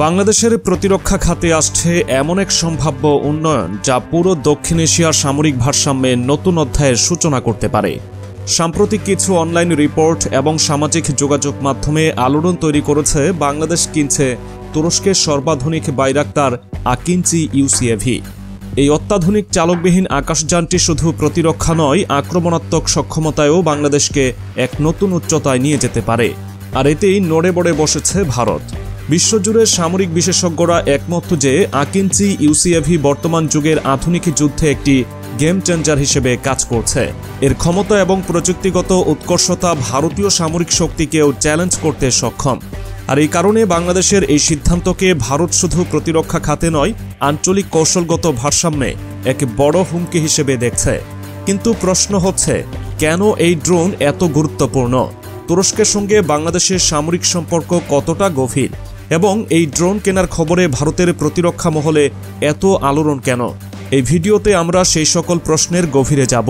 বাংলাদেশের প্রতিরক্ষা খাতে আসছে এমন এক সম্ভাব্য উন্নয়ন যা পুরো দক্ষিণ এশিয়ার সামরিক ভারসাম্যে নতুন অধ্যায়ের সূচনা করতে পারে। সাম্প্রতিক কিছু অনলাইন রিপোর্ট এবং সামাজিক যোগাযোগ মাধ্যমে আলোড়ন তৈরি করেছে বাংলাদেশ কিনছে তুরস্কের সর্বাধুনিক বাইরাক্তার আকিঞ্চি ইউসিএভি। এই অত্যাধুনিক চালকবিহীন আকাশযানটি শুধু প্রতিরক্ষা নয়, আক্রমণাত্মক সক্ষমতায়ও বাংলাদেশকে এক নতুন উচ্চতায় নিয়ে যেতে পারে। আর এতেই নড়ে বড়ে বসেছে ভারত। বিশ্বজুড়ে সামরিক বিশেষজ্ঞরা একমত যে আকিঞ্চি ইউসিএভি বর্তমান যুগের আধুনিক যুদ্ধে একটি গেম চেঞ্জার হিসেবে কাজ করছে। এর ক্ষমতা এবং প্রযুক্তিগত উৎকর্ষতা ভারতীয় সামরিক শক্তিকেও চ্যালেঞ্জ করতে সক্ষম। আর এই কারণে বাংলাদেশের এই সিদ্ধান্তকে ভারত শুধু প্রতিরক্ষা খাতে নয়, আঞ্চলিক কৌশলগত ভারসাম্যে এক বড় হুমকি হিসেবে দেখছে। কিন্তু প্রশ্ন হচ্ছে, কেন এই ড্রোন এত গুরুত্বপূর্ণ? তুরস্কের সঙ্গে বাংলাদেশের সামরিক সম্পর্ক কতটা গভীর? এবং এই ড্রোন কেনার খবরে ভারতের প্রতিরক্ষা মহলে এত আলোড়ন কেন? এই ভিডিওতে আমরা সেই সকল প্রশ্নের গভীরে যাব।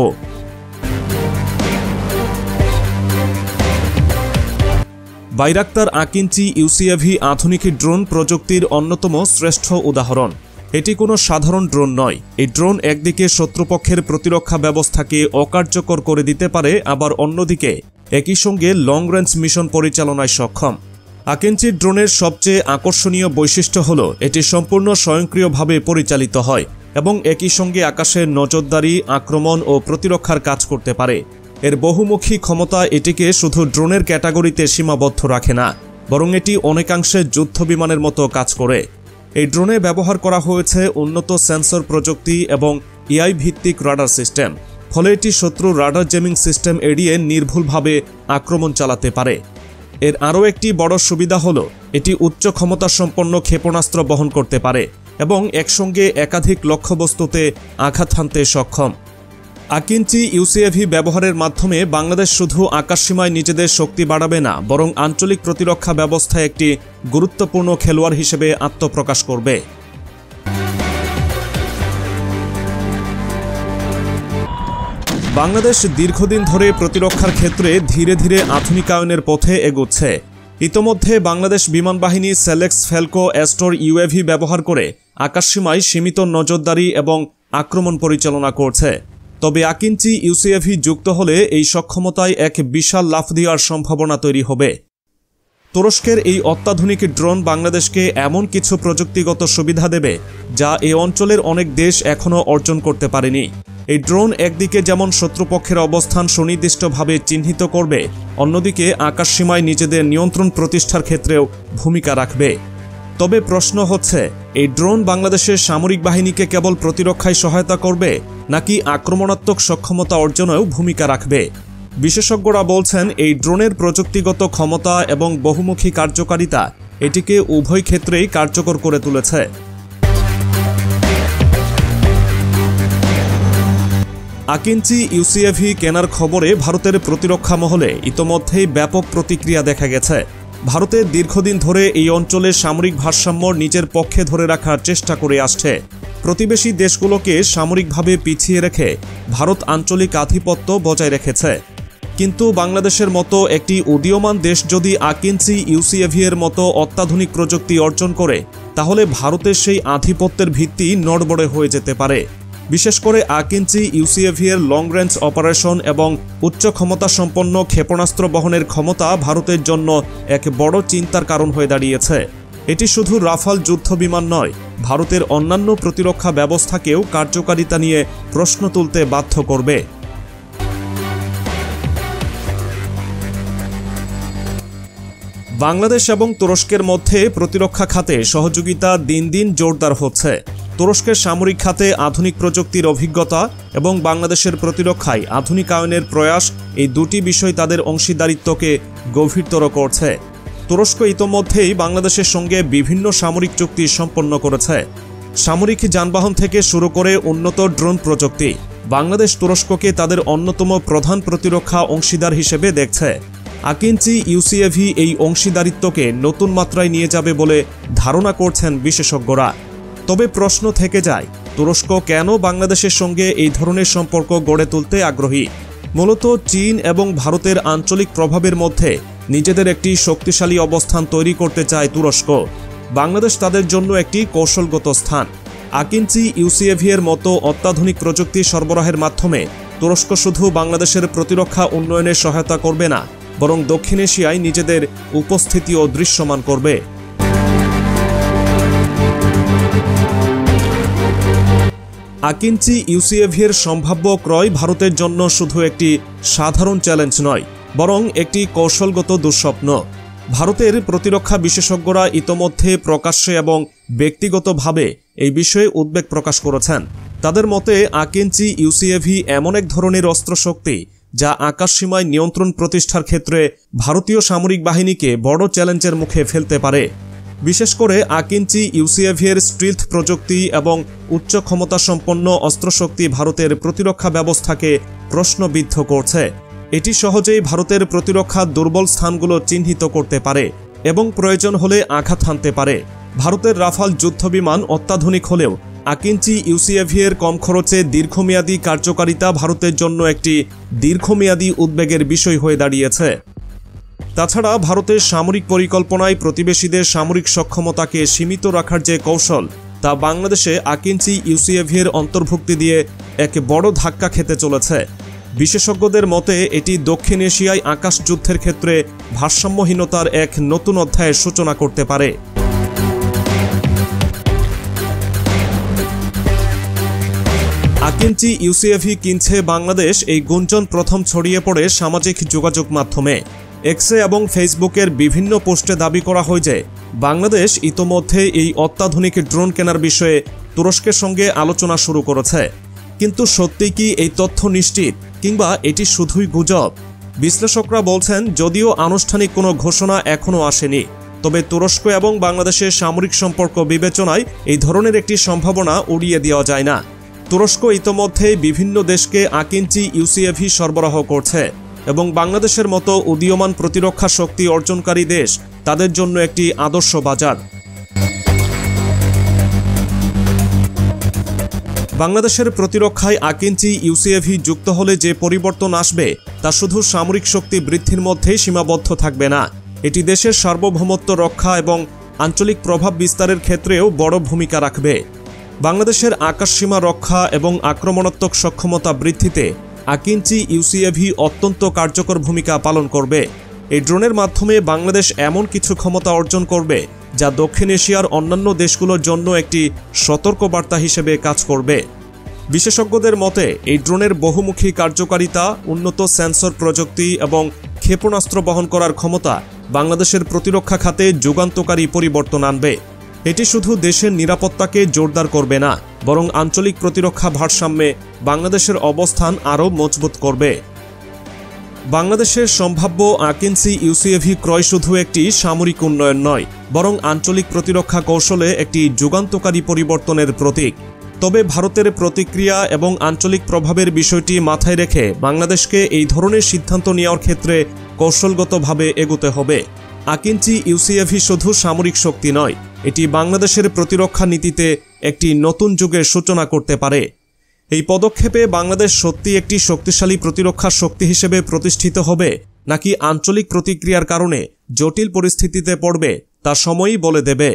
বাইরাক্তার আকিঞ্চি ইউসিএভি আধুনিক ড্রোন প্রযুক্তির অন্যতম শ্রেষ্ঠ উদাহরণ। এটি কোনো সাধারণ ড্রোন নয়। এই ড্রোন একদিকে শত্রুপক্ষের প্রতিরক্ষা ব্যবস্থাকে অকার্যকর করে দিতে পারে, আবার অন্যদিকে একই সঙ্গে লং রেঞ্জ মিশন পরিচালনায় সক্ষম। আকিঞ্চি ড্রোনের সবচেয়ে আকর্ষণীয় বৈশিষ্ট্য হল এটি সম্পূর্ণ স্বয়ংক্রিয়ভাবে পরিচালিত হয় এবং একই সঙ্গে আকাশের নজরদারি, আক্রমণ ও প্রতিরক্ষার কাজ করতে পারে। এর বহুমুখী ক্ষমতা এটিকে শুধু ড্রোনের ক্যাটাগরিতে সীমাবদ্ধ রাখে না, বরং এটি অনেকাংশে যুদ্ধ বিমানের মতো কাজ করে। এই ড্রোনে ব্যবহার করা হয়েছে উন্নত সেন্সর প্রযুক্তি এবং এআই ভিত্তিক রাডার সিস্টেম। ফলে এটি শত্রু রাডার জেমিং সিস্টেম এড়িয়ে নির্ভুলভাবে আক্রমণ চালাতে পারে। এর আরও একটি বড় সুবিধা হল এটি উচ্চ ক্ষমতা সম্পন্ন ক্ষেপণাস্ত্র বহন করতে পারে এবং একসঙ্গে একাধিক লক্ষ্যবস্তুতে আঘাত হানতে সক্ষম। আকিঞ্চি ইউসিএভি ব্যবহারের মাধ্যমে বাংলাদেশ শুধু আকাশসীমায় নিজেদের শক্তি বাড়াবে না, বরং আঞ্চলিক প্রতিরক্ষা ব্যবস্থায় একটি গুরুত্বপূর্ণ খেলোয়াড় হিসেবে আত্মপ্রকাশ করবে। বাংলাদেশ দীর্ঘদিন ধরে প্রতিরক্ষার ক্ষেত্রে ধীরে ধীরে আধুনিকায়নের পথে এগোচ্ছে। ইতোমধ্যে বাংলাদেশ বিমান বাহিনী সেলেক্স ফ্যালকো অ্যাস্টর ইউএভি ব্যবহার করে আকাশসীমায় সীমিত নজরদারি এবং আক্রমণ পরিচালনা করছে। তবে আকিঞ্চি ইউসিএভি যুক্ত হলে এই সক্ষমতায় এক বিশাল লাফ দেওয়ার সম্ভাবনা তৈরি হবে। তুরস্কের এই অত্যাধুনিক ড্রোন বাংলাদেশকে এমন কিছু প্রযুক্তিগত সুবিধা দেবে যা এই অঞ্চলের অনেক দেশ এখনও অর্জন করতে পারেনি। এই ড্রোন একদিকে যেমন শত্রুপক্ষের অবস্থান সুনির্দিষ্টভাবে চিহ্নিত করবে, অন্যদিকে আকাশসীমায় নিজেদের নিয়ন্ত্রণ প্রতিষ্ঠার ক্ষেত্রেও ভূমিকা রাখবে। তবে প্রশ্ন হচ্ছে, এই ড্রোন বাংলাদেশের সামরিক বাহিনীকে কেবল প্রতিরক্ষায় সহায়তা করবে নাকি আক্রমণাত্মক সক্ষমতা অর্জনেও ভূমিকা রাখবে? বিশেষজ্ঞরা বলছেন এই ড্রোনের প্রযুক্তিগত ক্ষমতা এবং বহুমুখী কার্যকারিতা এটিকে উভয় ক্ষেত্রেই কার্যকর করে তুলেছে। আকিঞ্চি ইউসিএভি কেনার খবরে ভারতের প্রতিরক্ষা মহলে ইতোমধ্যেই ব্যাপক প্রতিক্রিয়া দেখা গেছে। ভারতের দীর্ঘদিন ধরে এই অঞ্চলের সামরিক ভারসাম্য নিজের পক্ষে ধরে রাখার চেষ্টা করে আসছে। প্রতিবেশী দেশগুলোকে সামরিকভাবে পিছিয়ে রেখে ভারত আঞ্চলিক আধিপত্য বজায় রেখেছে। কিন্তু বাংলাদেশের মতো একটি উদীয়মান দেশ যদি আকিঞ্চি ইউসিএভি এর মতো অত্যাধুনিক প্রযুক্তি অর্জন করে, তাহলে ভারতের সেই আধিপত্যের ভিত্তি নড়বড়ে হয়ে যেতে পারে। বিশেষ করে আকিঞ্চি ইউসিএভি এর লং রেঞ্জ অপারেশন এবং উচ্চ ক্ষমতা সম্পন্ন ক্ষেপণাস্ত্র বহনের ক্ষমতা ভারতের জন্য এক বড় চিন্তার কারণ হয়ে দাঁড়িয়েছে। এটি শুধু রাফাল যুদ্ধ বিমান নয়, ভারতের অন্যান্য প্রতিরক্ষা ব্যবস্থাকেও কার্যকারিতা নিয়ে প্রশ্ন তুলতে বাধ্য করবে। বাংলাদেশ এবং তুরস্কের মধ্যে প্রতিরক্ষা খাতে সহযোগিতা দিন দিন জোরদার হচ্ছে। তুরস্কের সামরিক খাতে আধুনিক প্রযুক্তির অভিজ্ঞতা এবং বাংলাদেশের প্রতিরক্ষায় আধুনিকায়নের প্রয়াস, এই দুটি বিষয় তাদের অংশীদারিত্বকে গভীরতর করছে। তুরস্ক ইতোমধ্যেই বাংলাদেশের সঙ্গে বিভিন্ন সামরিক চুক্তি সম্পন্ন করেছে। সামরিক যানবাহন থেকে শুরু করে উন্নত ড্রোন প্রযুক্তি, বাংলাদেশ তুরস্ককে তাদের অন্যতম প্রধান প্রতিরক্ষা অংশীদার হিসেবে দেখছে। আকিঞ্চি ইউসিএভি এই অংশীদারিত্বকে নতুন মাত্রায় নিয়ে যাবে বলে ধারণা করছেন বিশেষজ্ঞরা। তবে প্রশ্ন থেকে যায়, তুরস্ক কেন বাংলাদেশের সঙ্গে এই ধরনের সম্পর্ক গড়ে তুলতে আগ্রহী? মূলত চীন এবং ভারতের আঞ্চলিক প্রভাবের মধ্যে নিজেদের একটি শক্তিশালী অবস্থান তৈরি করতে চায় তুরস্ক। বাংলাদেশ তাদের জন্য একটি কৌশলগত স্থান। আকিঞ্চি ইউসিএভি এর মতো অত্যাধুনিক প্রযুক্তি সরবরাহের মাধ্যমে তুরস্ক শুধু বাংলাদেশের প্রতিরক্ষা উন্নয়নে সহায়তা করবে না, বরং দক্ষিণ এশিয়ায় নিজেদের উপস্থিতিও দৃশ্যমান করবে। আকিঞ্চি ইউসিএভি এর সম্ভাব্য ক্রয় ভারতের জন্য শুধু একটি সাধারণ চ্যালেঞ্জ নয়, বরং একটি কৌশলগত দুঃস্বপ্ন। ভারতের প্রতিরক্ষা বিশেষজ্ঞরা ইতোমধ্যে প্রকাশ্যে এবং ব্যক্তিগতভাবে এই বিষয়ে উদ্বেগ প্রকাশ করেছেন। তাদের মতে আকিঞ্চি ইউসিএভি এমন এক ধরনের অস্ত্রশক্তি যা আকাশসীমায় নিয়ন্ত্রণ প্রতিষ্ঠার ক্ষেত্রে ভারতীয় সামরিক বাহিনীকে বড় চ্যালেঞ্জের মুখে ফেলতে পারে। বিশেষ করে আকিঞ্চি ইউসিএভি এর স্টিলথ প্রযুক্তি এবং উচ্চ ক্ষমতাসম্পন্ন অস্ত্রশক্তি ভারতের প্রতিরক্ষা ব্যবস্থাকে প্রশ্নবিদ্ধ করছে। এটি সহজেই ভারতের প্রতিরক্ষার দুর্বল স্থানগুলো চিহ্নিত করতে পারে এবং প্রয়োজন হলে আঘাত হানতে পারে। ভারতের রাফাল যুদ্ধবিমান অত্যাধুনিক হলেও আকিঞ্চি ইউসিএভি এর কম খরচে দীর্ঘমেয়াদী কার্যকারিতা ভারতের জন্য একটি দীর্ঘমেয়াদী উদ্বেগের বিষয় হয়ে দাঁড়িয়েছে। তাছাড়া ভারতের সামরিক পরিকল্পনায় প্রতিবেশীদের সামরিক সক্ষমতাকে সীমিত রাখার যে কৌশল, তা বাংলাদেশে আকিঞ্চি ইউসিএভি এর অন্তর্ভুক্তি দিয়ে এক বড় ধাক্কা খেতে চলেছে। বিশেষজ্ঞদের মতে এটি দক্ষিণ এশিয়ায় আকাশ যুদ্ধের ক্ষেত্রে ভারসাম্যহীনতার এক নতুন অধ্যায়ের সূচনা করতে পারে। আকিঞ্চি ইউসিএভি কিনছে বাংলাদেশ, এই গুঞ্জন প্রথম ছড়িয়ে পড়ে সামাজিক যোগাযোগ মাধ্যমে। এক্সে এবং ফেসবুকের বিভিন্ন পোস্টে দাবি করা হয় যে বাংলাদেশ ইতোমধ্যে এই অত্যাধুনিক ড্রোন কেনার বিষয়ে তুরস্কের সঙ্গে আলোচনা শুরু করেছে। কিন্তু সত্যি কি এই তথ্য নিশ্চিত, কিংবা এটি শুধুই গুজব? বিশ্লেষকরা বলছেন, যদিও আনুষ্ঠানিক কোনো ঘোষণা এখনও আসেনি, তবে তুরস্ক এবং বাংলাদেশের সামরিক সম্পর্ক বিবেচনায় এই ধরনের একটি সম্ভাবনা উড়িয়ে দেওয়া যায় না। তুরস্ক ইতোমধ্যে বিভিন্ন দেশকে আকিঞ্চি ইউসিএভি সরবরাহ করছে এবং বাংলাদেশের মতো উদীয়মান প্রতিরক্ষা শক্তি অর্জনকারী দেশ তাদের জন্য একটি আদর্শ বাজার। বাংলাদেশের প্রতিরক্ষায় আকিঞ্চি ইউসিএভি যুক্ত হলে যে পরিবর্তন আসবে তা শুধু সামরিক শক্তি বৃদ্ধির মধ্যেই সীমাবদ্ধ থাকবে না, এটি দেশের সার্বভৌমত্ব রক্ষা এবং আঞ্চলিক প্রভাব বিস্তারের ক্ষেত্রেও বড় ভূমিকা রাখবে। বাংলাদেশের আকাশসীমা রক্ষা এবং আক্রমণাত্মক সক্ষমতা বৃদ্ধিতে আকিঞ্চি ইউসিএভি অত্যন্ত কার্যকর ভূমিকা পালন করবে। এই ড্রোনের মাধ্যমে বাংলাদেশ এমন কিছু ক্ষমতা অর্জন করবে যা দক্ষিণ এশিয়ার অন্যান্য দেশগুলোর জন্য একটি সতর্কবার্তা হিসেবে কাজ করবে। বিশেষজ্ঞদের মতে এই ড্রোনের বহুমুখী কার্যকারিতা, উন্নত সেন্সর প্রযুক্তি এবং ক্ষেপণাস্ত্র বহন করার ক্ষমতা বাংলাদেশের প্রতিরক্ষা খাতে যুগান্তকারী পরিবর্তন আনবে। এটি শুধু দেশের নিরাপত্তাকে জোরদার করবে না, বরং আঞ্চলিক প্রতিরক্ষা ভারসাম্যে বাংলাদেশের অবস্থান আরও মজবুত করবে। বাংলাদেশের সম্ভাব্য আকিঞ্চি ইউসিএভি ক্রয় শুধু একটি সামরিক উন্নয়ন নয়, বরং আঞ্চলিক প্রতিরক্ষা কৌশলে একটি যুগান্তকারী পরিবর্তনের প্রতীক। তবে ভারতের প্রতিক্রিয়া এবং আঞ্চলিক প্রভাবের বিষয়টি মাথায় রেখে বাংলাদেশকে এই ধরনের সিদ্ধান্ত নেওয়ার ক্ষেত্রে কৌশলগতভাবে এগোতে হবে। আকিঞ্চি ইউসিএভি শুধু সামরিক শক্তি নয়, এটি বাংলাদেশের প্রতিরক্ষা নীতিতে একটি নতুন যুগের সূচনা করতে পারে। এই পদক্ষেপে বাংলাদেশ সত্যি একটি শক্তিশালী প্রতিরক্ষা শক্তি হিসেবে প্রতিষ্ঠিত হবে, নাকি আঞ্চলিক প্রতিক্রিয়ার কারণে জটিল পরিস্থিতিতে পড়বে, তা সময়ই বলে দেবে।